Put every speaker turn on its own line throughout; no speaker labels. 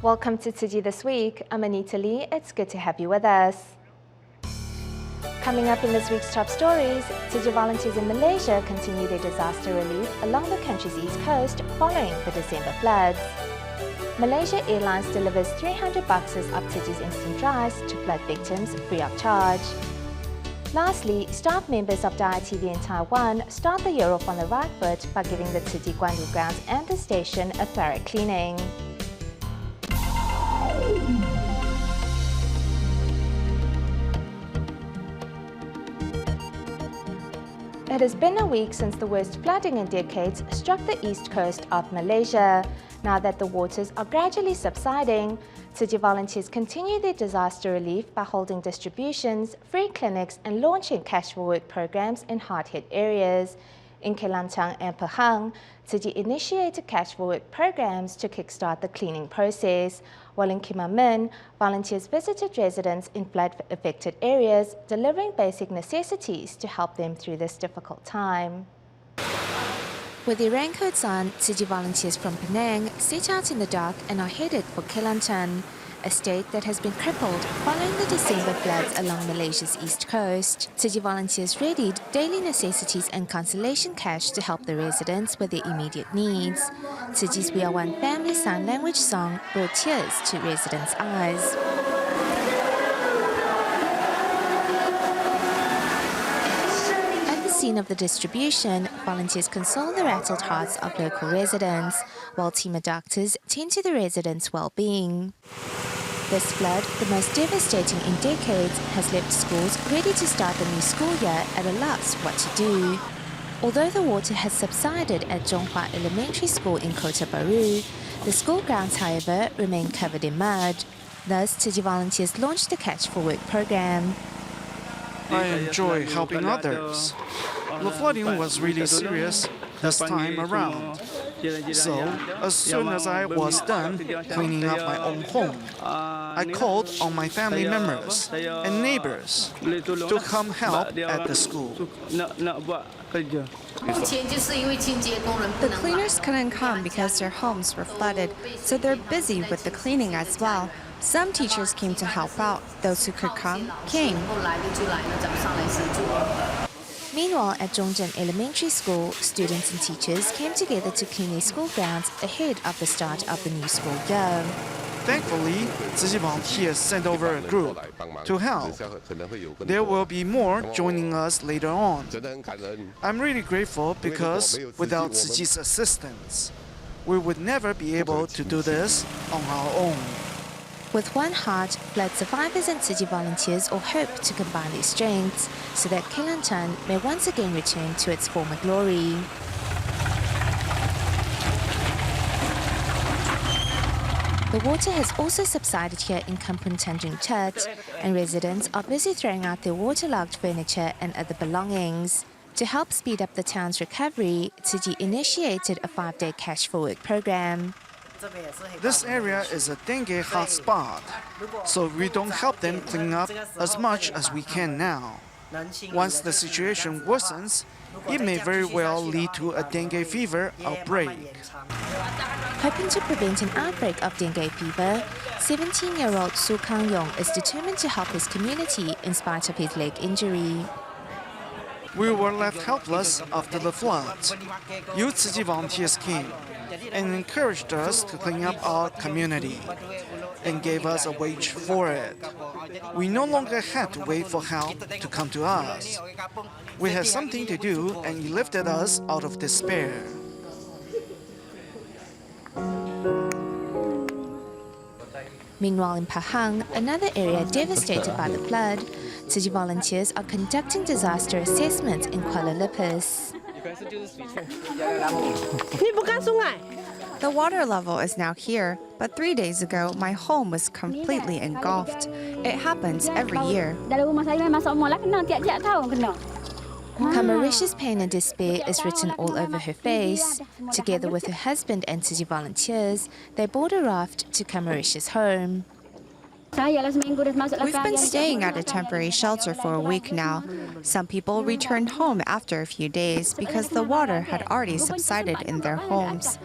Welcome to Tzu Chi This Week. I'm Anita Lee. It's good to have you with us. Coming up in this week's top stories, Tzu Chi volunteers in Malaysia continue their disaster relief along the country's east coast following the December floods. Malaysia Airlines delivers 300 boxes of Tzu Chi's instant rice to flood victims free of charge. Lastly, staff members of Daai TV in Taiwan start the year off on the right foot by giving the Tzu Chi Guanlu grounds and the station a thorough cleaning. It has been a week since the worst flooding in decades struck the east coast of Malaysia. Now that the waters are gradually subsiding, Tzu Chi volunteers continue their disaster relief by holding distributions, free clinics, and launching cash for work programs in hard-hit areas. In Kelantan and Pahang, Tzu Chi initiated cash for work programs to kickstart the cleaning process, while in Kimamin, volunteers visited residents in flood-affected areas, delivering basic necessities to help them through this difficult time. With their raincoats on, Tzu Chi volunteers from Penang set out in the dark and are headed for Kelantan, a state that has been crippled following the December floods along Malaysia's east coast. Tzu Chi volunteers readied daily necessities and consolation cash to help the residents with their immediate needs. Tzu Chi's We Are One Family Sign Language song brought tears to residents' eyes. Scene of the distribution, volunteers console the rattled hearts of local residents, while team of doctors tend to the residents' well-being. This flood, the most devastating in decades, has left schools ready to start the new school year at a loss what to do. Although the water has subsided at Zhonghua Elementary School in Kota Baru, the school grounds, however, remain covered in mud. Thus, Tzu Chi volunteers launched the Catch for Work program.
I enjoy helping others. The flooding was really serious this time around. So, as soon as I was done cleaning up my own home, I called on my family members and neighbors to come help at the school.
The cleaners couldn't come because their homes were flooded, so they're busy with the cleaning as well. Some teachers came to help out. Those who could come, came.
Meanwhile, at Zhongzhen Elementary School, students and teachers came together to clean their school grounds ahead of the start of the new school year.
Thankfully, Tzu Chi volunteers sent over a group to help. There will be more joining us later on. I'm really grateful because without Tzu Chi's assistance, we would never be able to do this on our own.
With one heart, flood survivors and Tzu Chi volunteers all hope to combine their strengths so that Kelantan may once again return to its former glory. The water has also subsided here in Kampung Tanjung Chat, and residents are busy throwing out their waterlogged furniture and other belongings. To help speed up the town's recovery, Tzu Chi initiated a 5-day cash for work program.
This area is a dengue hotspot, so we don't help them clean up as much as we can now. Once the situation worsens, it may very well lead to a dengue fever outbreak.
Hoping to prevent an outbreak of dengue fever, 17-year-old Su Kang-yong is determined to help his community in spite of his leg injury.
We were left helpless after the floods. Youth Tzu Chi volunteers came and encouraged us to clean up our community and gave us a wage for it. We no longer had to wait for help to come to us. We had something to do, and he lifted us out of despair.
Meanwhile, in Pahang, another area devastated by the flood, Tzu Chi volunteers are conducting disaster assessments in Kuala Lumpur.
The water level is now here, but 3 days ago, my home was completely engulfed. It happens every year.
Kamarisha's pain and despair is written all over her face. Together with her husband and Tzu Chi volunteers, they board a raft to Kamarisha's home.
We've been staying at a temporary shelter for a week now. Some people returned home after a few days because the water had already subsided in their homes.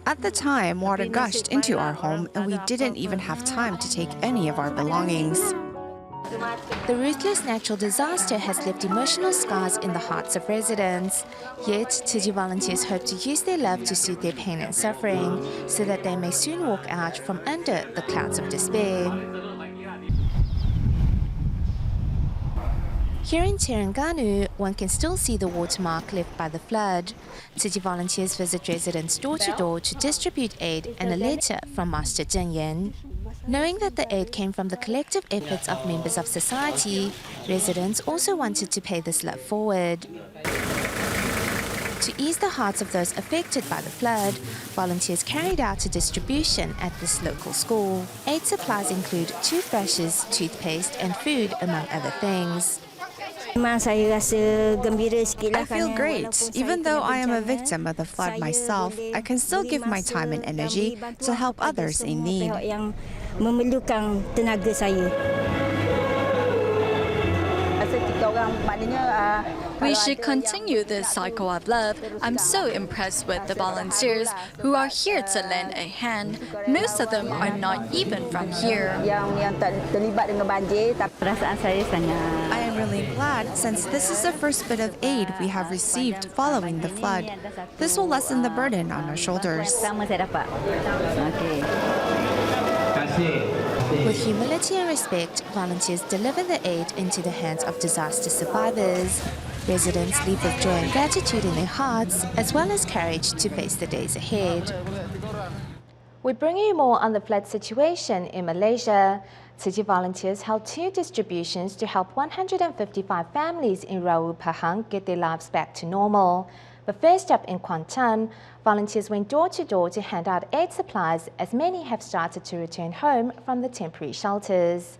At the time, water gushed into our home and we didn't even have time to take any of our belongings.
The ruthless natural disaster has left emotional scars in the hearts of residents. Yet, Tzu Chi volunteers hope to use their love to soothe their pain and suffering so that they may soon walk out from under the clouds of despair. Here in Terengganu, one can still see the watermark left by the flood. Tzu Chi volunteers visit residents door to door to distribute aid and a letter from Master Zheng Yan. Knowing that the aid came from the collective efforts of members of society, residents also wanted to pay this love forward. To ease the hearts of those affected by the flood, volunteers carried out a distribution at this local school. Aid supplies include toothbrushes, toothpaste, and food, among other things.
I feel great. Even though I am a victim of the flood myself, I can still give my time and energy to help others in need.
We should continue this cycle of love. I'm so impressed with the volunteers who are here to lend a hand. Most of them are not even from here.
I am really glad since this is the first bit of aid we have received following the flood. This will lessen the burden on our shoulders.
With humility and respect, volunteers deliver the aid into the hands of disaster survivors. Residents leave with joy and gratitude in their hearts, as well as courage to face the days ahead. We bring you more on the flood situation in Malaysia. Tzu Chi volunteers held 2 distributions to help 155 families in Rawu Pahang get their lives back to normal. But first up in Kuantan, volunteers went door to door to hand out aid supplies as many have started to return home from the temporary shelters.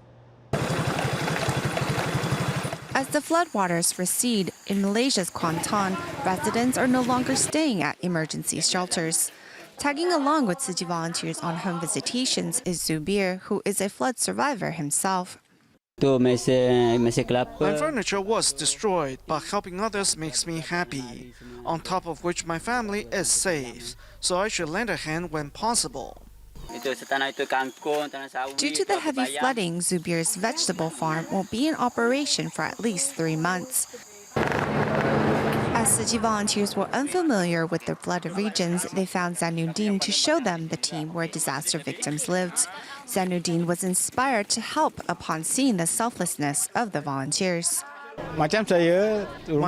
As the floodwaters recede in Malaysia's Kuantan, residents are no longer staying at emergency shelters. Tagging along with Tzu Chi volunteers on home visitations is Zubir, who is a flood survivor himself.
My furniture was destroyed, but helping others makes me happy. On top of which my family is safe, so I should lend a hand when possible.
Due to the heavy flooding, Zubir's vegetable farm will be in operation for at least 3 months. As Tzu Chi volunteers were unfamiliar with the flooded regions, they found Zainuddin to show them the team where disaster victims lived. Zainuddin was inspired to help upon seeing the selflessness of the volunteers.
My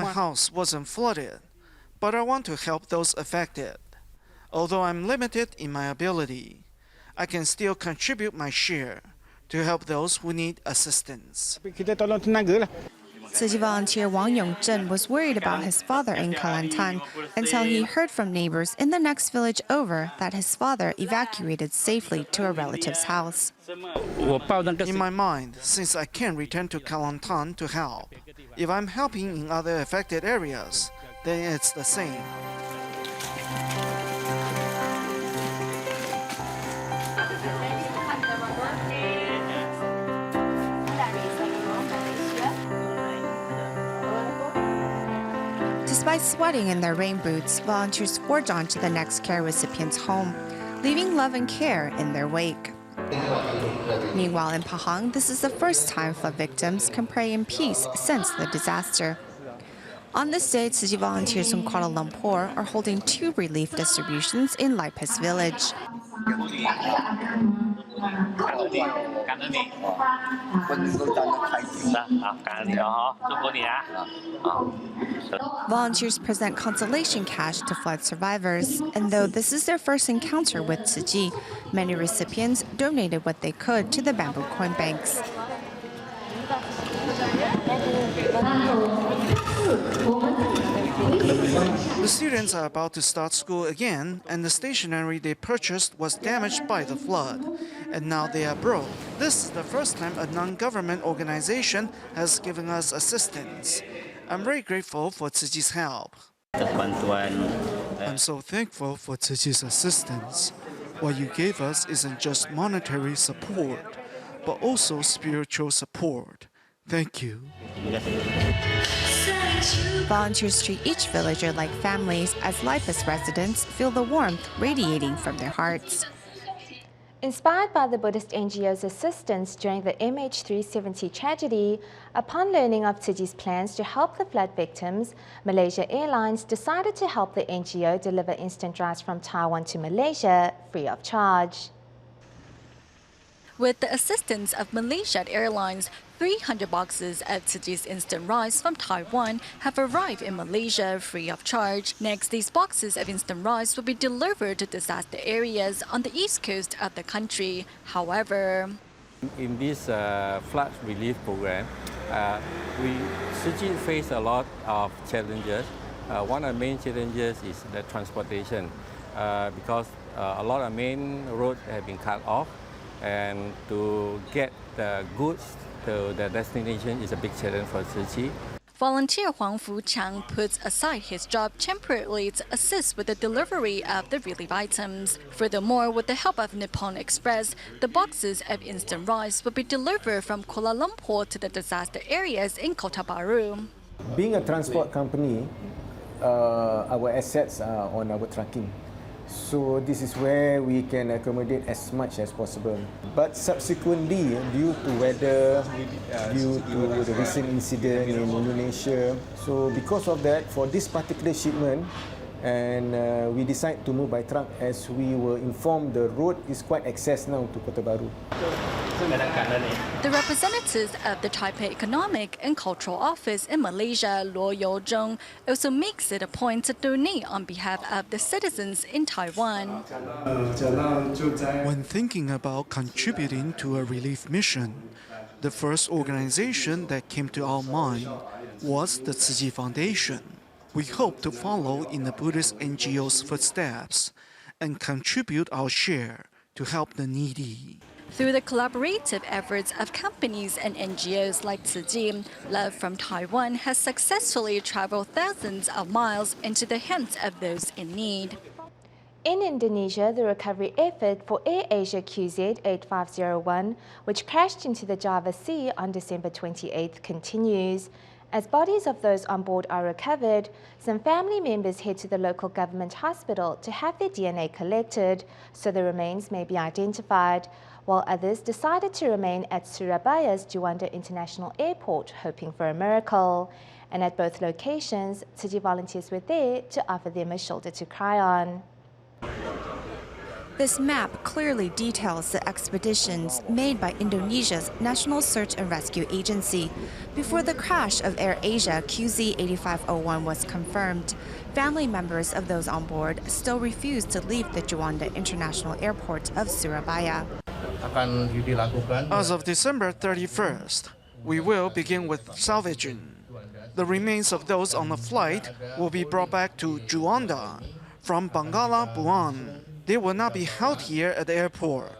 house wasn't flooded, but I want to help those affected. Although I'm limited in my ability, I can still contribute my share to help those who need assistance.
Tzu Chi volunteer Wang Yongzhen was worried about his father in Kelantan until he heard from neighbors in the next village over that his father evacuated safely to a relative's house.
In my mind, since I can't return to Kelantan to help, if I'm helping in other affected areas, then it's the same.
Despite sweating in their rain boots, volunteers forge on to the next care recipient's home, leaving love and care in their wake. Meanwhile, in Pahang, this is the first time flood victims can pray in peace since the disaster. On this day, Tzu Chi volunteers from Kuala Lumpur are holding 2 relief distributions in Laipis village. Volunteers present consolation cash to flood survivors, and though this is their first encounter with Tzu Chi, many recipients donated what they could to the bamboo coin banks.
The students are about to start school again, and the stationery they purchased was damaged by the flood, and now they are broke. This is the first time a non-government organization has given us assistance. I'm very grateful for Tzu Chi's help. I'm so thankful for Tzu Chi's assistance. What you gave us isn't just monetary support, but also spiritual support. Thank you.
Volunteers treat each villager like families as Lipas residents feel the warmth radiating from their hearts.
Inspired by the Buddhist NGO's assistance during the MH370 tragedy, upon learning of Tzu Chi's plans to help the flood victims, Malaysia Airlines decided to help the NGO deliver instant rice from Taiwan to Malaysia free of charge.
With the assistance of Malaysia Airlines, 300 boxes of Tzu Chi's instant rice from Taiwan have arrived in Malaysia free of charge. Next, these boxes of instant rice will be delivered to disaster areas on the east coast of the country. However,
in this flood relief program, Tzu Chi face a lot of challenges. One of the main challenges is the transportation because a lot of main roads have been cut off, and to get the goods to the destination is a big challenge for Tzu Chi.
volunteer Huang Fu Chang puts aside his job temporarily to assist with the delivery of the relief items. Furthermore, with the help of Nippon Express, the boxes of instant rice will be delivered from Kuala Lumpur to the disaster areas in Kota Baru.
Being a transport company, our assets are on our trucking. So this is where we can accommodate as much as possible. But subsequently, due to weather, due to the recent incident in Indonesia, so because of that, for this particular shipment, and we decided to move by truck as we were informed the road is quite access now to Kota Baru.
The representatives of the Taipei Economic and Cultural Office in Malaysia, Luo Youzhong, also makes it a point to donate on behalf of the citizens in Taiwan.
When thinking about contributing to a relief mission, the first organization that came to our mind was the Tzu Chi Foundation. We hope to follow in the Buddhist NGO's footsteps and contribute our share to help the needy.
Through the collaborative efforts of companies and NGOs like Tzu Chi, love from Taiwan has successfully traveled thousands of miles into the hands of those in need.
In Indonesia, the recovery effort for AirAsia QZ8501, which crashed into the Java Sea on December 28th, continues. As bodies of those on board are recovered, some family members head to the local government hospital to have their DNA collected so the remains may be identified, while others decided to remain at Surabaya's Juanda International Airport hoping for a miracle. And at both locations, Tzu Chi volunteers were there to offer them a shoulder to cry on.
This map clearly details the expeditions made by Indonesia's National Search and Rescue Agency. Before the crash of AirAsia QZ8501 was confirmed, family members of those on board still refused to leave the Juanda International Airport of Surabaya.
As of December 31st, we will begin with salvaging. The remains of those on the flight will be brought back to Juanda from Bangala, Buan. They will not be held here at the airport,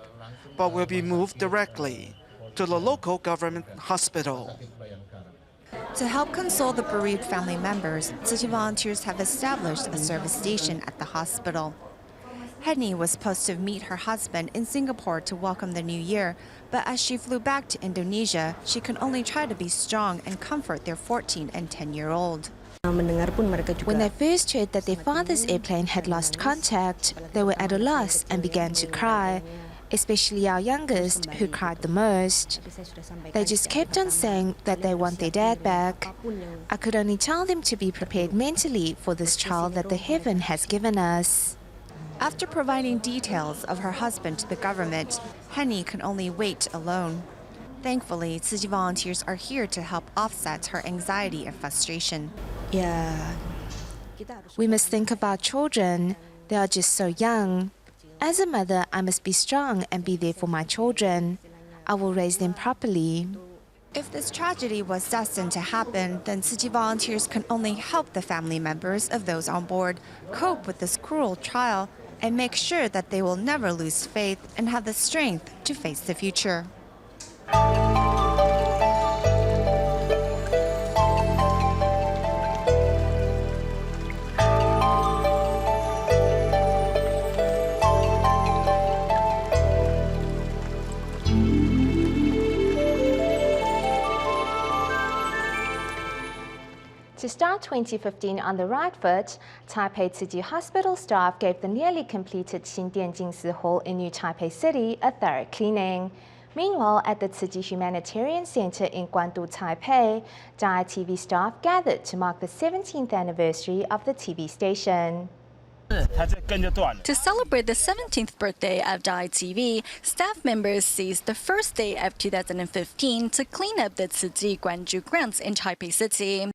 but will be moved directly to the local government hospital.
To help console the bereaved family members, Tzu Chi volunteers have established a service station at the hospital. Henny was supposed to meet her husband in Singapore to welcome the new year, but as she flew back to Indonesia, she can only try to be strong and comfort their 14 and 10-year-old.
When they first heard that their father's airplane had lost contact, they were at a loss and began to cry, especially our youngest, who cried the most. They just kept on saying that they want their dad back. I could only tell them to be prepared mentally for this child that the heaven has given us.
After providing details of her husband to the government, Henny can only wait alone. Thankfully, Tzu Chi volunteers are here to help offset her anxiety and frustration.
We must think of our children. They are just so young. As a mother, I must be strong and be there for my children. I will raise them properly.
If this tragedy was destined to happen, then Tzu Chi volunteers can only help the family members of those on board cope with this cruel trial and make sure that they will never lose faith and have the strength to face the future.
To start 2015 on the right foot, Taipei Tzu Chi Hospital staff gave the nearly completed Xindian Jingsi Hall in New Taipei City a thorough cleaning. Meanwhile, at the Tzu Chi Humanitarian Center in Guangdu, Taipei, Dai TV staff gathered to mark the 17th anniversary of the TV station.
To celebrate the 17th birthday of Dai TV, staff members seized the first day of 2015 to clean up the Tzu Chi Guanju grounds in Taipei City.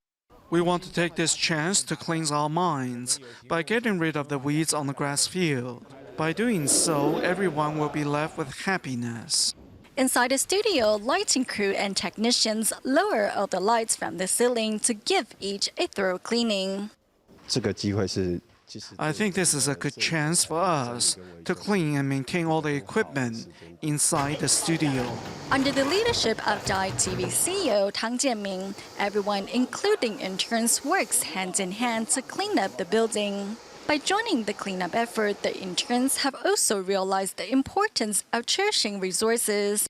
We want to take this chance to cleanse our minds by getting rid of the weeds on the grass field. By doing so, everyone will be left with happiness.
Inside the studio, lighting crew and technicians lower all the lights from the ceiling to give each a thorough cleaning.
I think this is a good chance for us to clean and maintain all the equipment inside the studio.
Under the leadership of Dai TV CEO Tang Jianming, everyone, including interns, works hand in hand to clean up the building. By joining the cleanup effort, the interns have also realized the importance of cherishing resources.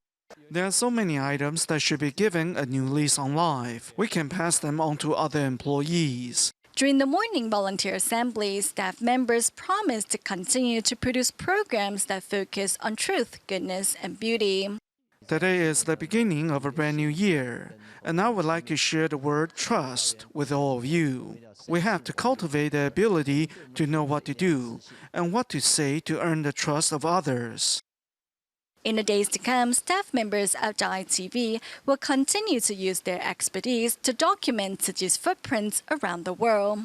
There are so many items that should be given a new lease on life. We can pass them on to other employees.
During the morning volunteer assembly, staff members promised to continue to produce programs that focus on truth, goodness, and beauty.
Today is the beginning of a brand new year, and I would like to share the word trust with all of you. We have to cultivate the ability to know what to do and what to say to earn the trust of others.
In the days to come, staff members of Dai TV will continue to use their expertise to document Tzu Chi's footprints around the world.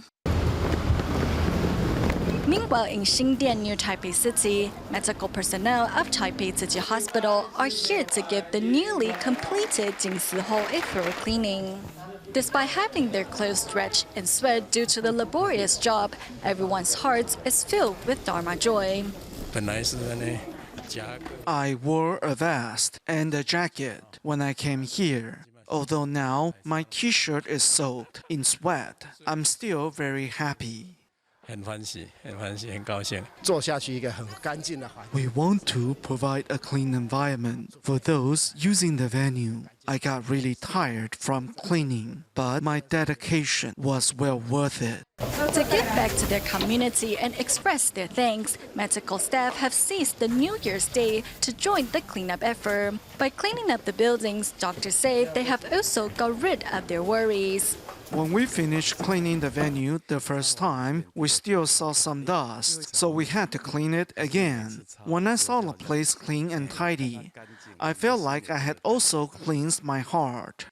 Meanwhile, in Xindian, New Taipei City, medical personnel of Taipei Tzu Chi Hospital are here to give the newly completed Jingsi Hall a thorough cleaning. Despite having their clothes stretched in sweat due to the laborious job, everyone's hearts is filled with Dharma joy.
I wore a vest and a jacket when I came here. Although now my t-shirt is soaked in sweat, I'm still very happy. We want to provide a clean environment for those using the venue. I got really tired from cleaning, but my dedication was well worth it.
To give back to their community and express their thanks, medical staff have seized the New Year's Day to join the cleanup effort. By cleaning up the buildings, doctors say they have also got rid of their worries.
When we finished cleaning the venue the first time, we still saw some dust, so we had to clean it again. When I saw the place clean and tidy, I felt like I had also cleansed my heart.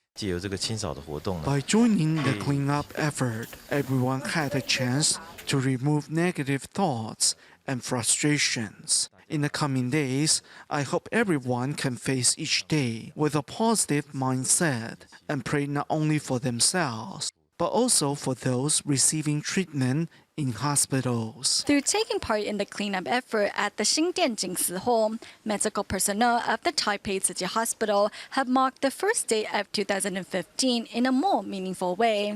By joining the cleanup effort, everyone had a chance to remove negative thoughts and frustrations. In the coming days, I hope everyone can face each day with a positive mindset and pray not only for themselves, but also for those receiving treatment in hospitals.
Through taking part in the cleanup effort at the Xindian Jingsi Hall, medical personnel of the Taipei Tzu Chi Hospital have marked the first day of 2015 in a more meaningful way.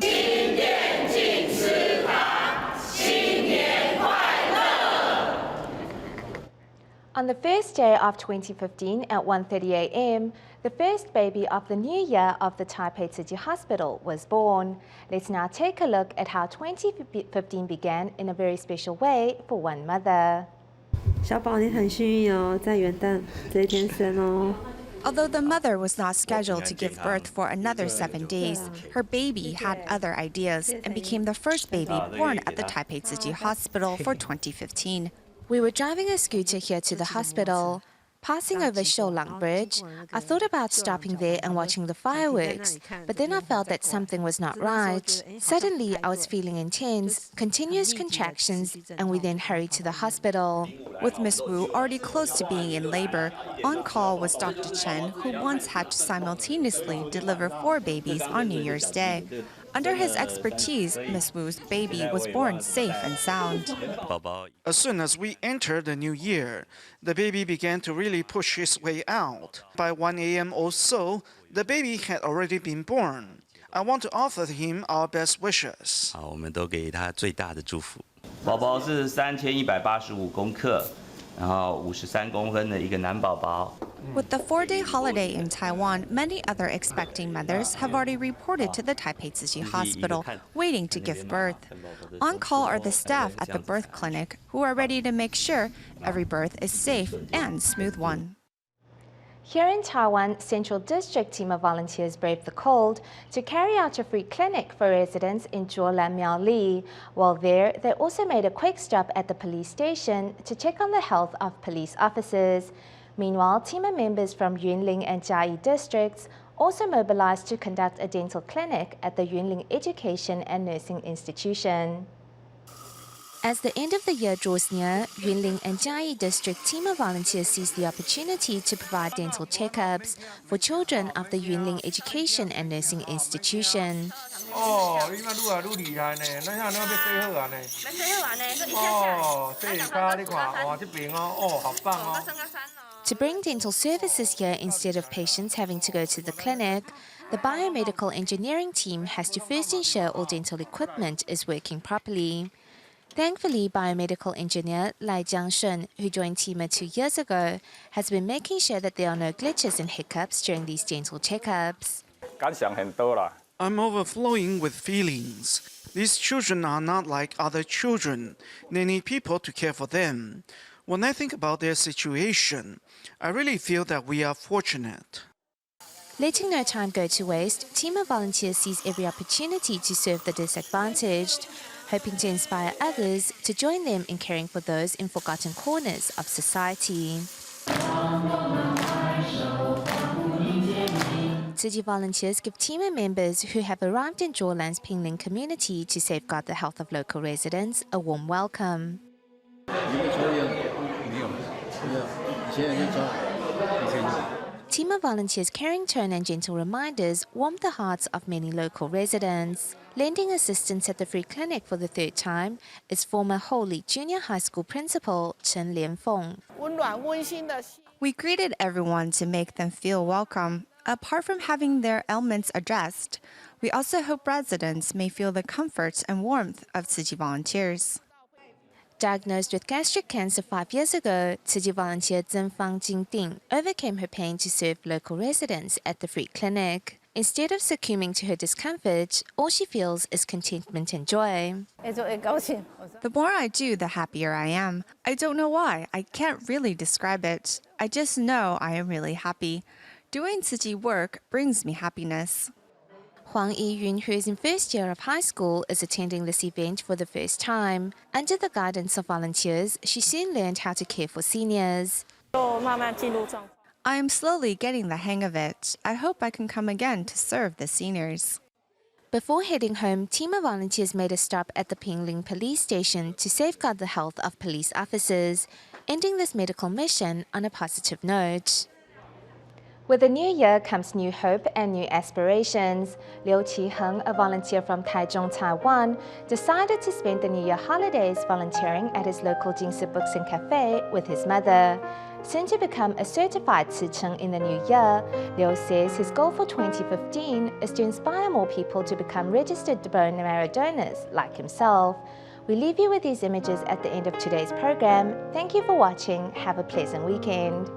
On the first day of 2015 at 1:30 a.m., the first baby of the new year of the Taipei Tzu Chi Hospital was born. Let's now take a look at how 2015 began in a very special way for one mother.
小宝，你很幸运哦，在元旦这一天生哦。
Although the mother was not scheduled to give birth for another 7 days, her baby had other ideas and became the first baby born at the Taipei Tzu Chi Hospital for 2015. We were driving a scooter here to the hospital. Passing over Shoulang Bridge, I thought about stopping there and watching the fireworks, but then I felt that something was not right. Suddenly, I was feeling intense, continuous contractions, and we then hurried to the hospital. With Miss Wu already close to being in labor, on call was Dr. Chen, who once had to simultaneously deliver 4 babies on New Year's Day. Under his expertise, Miss Wu's baby was born safe and sound.
As soon as we entered the new year, the baby began to really push his way out. By 1 a.m. or so, the baby had already been born. I want to offer him our best wishes.
好，我们都给他最大的祝福。宝宝是3185公克，然后53公分的一个男宝宝。
With the 4-day holiday in Taiwan, many other expecting mothers have already reported to the Taipei Tzu Chi Hospital, waiting to give birth. On call are the staff at the birth clinic, who are ready to make sure every birth is safe and smooth one.
Here in Taiwan, Central District team of volunteers braved the cold to carry out a free clinic for residents in Zhuolan, Miaoli. While there, they also made a quick stop at the police station to check on the health of police officers. Meanwhile, team members from Yunlin and Jiayi districts also mobilized to conduct a dental clinic at the Yunlin Education and Nursing Institution. As the end of the year draws near, Yunlin and Jiayi district team of volunteers seized the opportunity to provide dental checkups for children of the Yunlin Education and Nursing Institution. To bring dental services here instead of patients having to go to the clinic, the biomedical engineering team has to first ensure all dental equipment is working properly. Thankfully, biomedical engineer Lai Jiangshun, who joined TIMA 2 years ago, has been making sure that there are no glitches and hiccups during these dental checkups.
I'm overflowing with feelings. These children are not like other children. They need people to care for them. When I think about their situation, I really feel that we are fortunate.
Letting no time go to waste, TIMA volunteers seize every opportunity to serve the disadvantaged, hoping to inspire others to join them in caring for those in forgotten corners of society. Tzu Chi volunteers give TIMA members who have arrived in Zhuolan's Pingling community to safeguard the health of local residents a warm welcome. TIMA volunteers' caring tone and gentle reminders warmed the hearts of many local residents. Lending assistance at the free clinic for the third time is former Holy Junior High School principal Chen Lianfeng.
We greeted everyone to make them feel welcome. Apart from having their ailments addressed, we also hope residents may feel the comfort and warmth of Tzu Chi volunteers.
Diagnosed with gastric cancer 5 years ago, Tzu Chi volunteer Zhenfang Jingding overcame her pain to serve local residents at the free clinic. Instead of succumbing to her discomfort, all she feels is contentment and joy.
The more I do, the happier I am. I don't know why. I can't really describe it. I just know I am really happy. Doing Tzu Chi work brings me happiness.
Huang Yiyun, who is in first year of high school, is attending this event for the first time. Under the guidance of volunteers, she soon learned how to care for seniors.
I am slowly getting the hang of it. I hope I can come again to serve the seniors.
Before heading home, TIMA volunteers made a stop at the Pingling police station to safeguard the health of police officers, ending this medical mission on a positive note. With the new year comes new hope and new aspirations. Liu Qiheng, a volunteer from Taichung, Taiwan, decided to spend the New Year holidays volunteering at his local Jingsi Books and Cafe with his mother. Soon to become a certified Tzu Cheng in the new year, Liu says his goal for 2015 is to inspire more people to become registered bone marrow donors like himself. We leave you with these images at the end of today's program. Thank you for watching. Have a pleasant weekend.